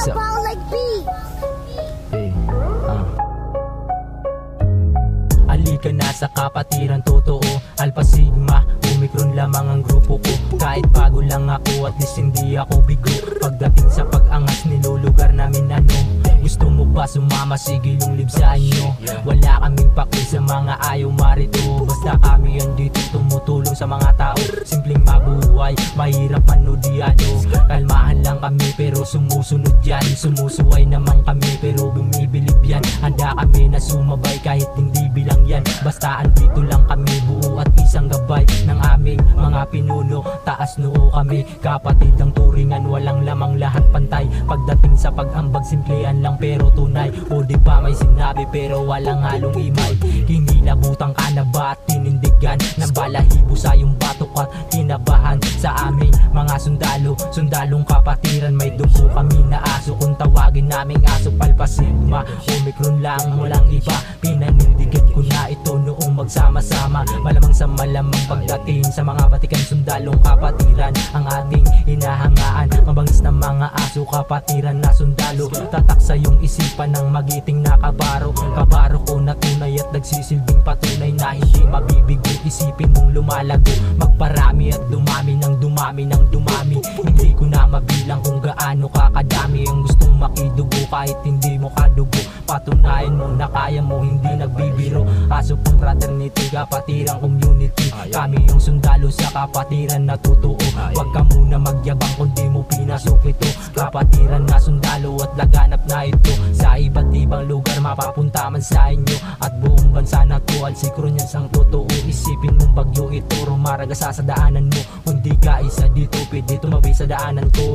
up? Hey, Alika na sa kapatiran, totoo, Alpha Sigma, Omicron lamang ang grupo ko. Kahit bago lang ako, at least hindi ako bigo. Pagdating sa pag-angas, nilulugar namin ano. Gusto mo ba sumama? Sige yung live sa inyo. Wala kaming paki sa mga ayaw marito. Basta kami yan dito, tumutulong sa mga tao. Simpleng mabuhay, mahirap manudyado. Kalmahan lang kami pero sumusunod yan. Sumusuway naman kami pero bumibilib yan. Handa kami na sumabay kahit hindi bilang yan. Basta andito lang kami, buo at isang gabay ng aming mga pinuno. Taas noo kami, kapatid ang turingan. Walang lamang, lahat pantay. Pagdating sa pag-ambag, simplean lang pero tunay. O di ba may sinabi pero walang halong imay. Kinilabutan ka na ba at tinindigan ng balahibo sa iyong batok at kinabahan sa aming mga sundalo. Sundalong kapatiran, may dugo kami na aso. Kung tawagin naming aso, Alpha Sigma, Omicron lang, walang iba. Pinanindigan ko na ito noong magsama-sama. Malamang sa malamang pagdating sa mga batikan, sundalong kapatiran ang ating hinahangaan. Mabangis na mga aso, kapatiran na sundalo. Tatak sa iyong isipan ng magiting na kabaro. Kabaro ko na tunay at nagsisilbing patunay na hindi mabibigo. Isipin mong lumalago, magparami at dumami ng dumami ng dumami. Hindi ko na mabilang kung gaano kakadami ang gustong makidugo kahit hindi mo kadugo. Patunayan mo na kaya mo, hindi nagbibiro. Kaso pang fraternity, kapatirang community. Kami yung sundalo sa kapatiran na totoo. Huwag ka muna magyabang kung di mo pinasok ito. Kapatiran na sundalo at laganap na ito. Sa iba't ibang lugar mapapunta man sa inyo. At buong bansa na to, Alsikron yan sang totoo. Isipin mong bagyo ito, rumaraga sa daanan mo. Kung di ka isa dito, pwede tumabi sa daanan ko.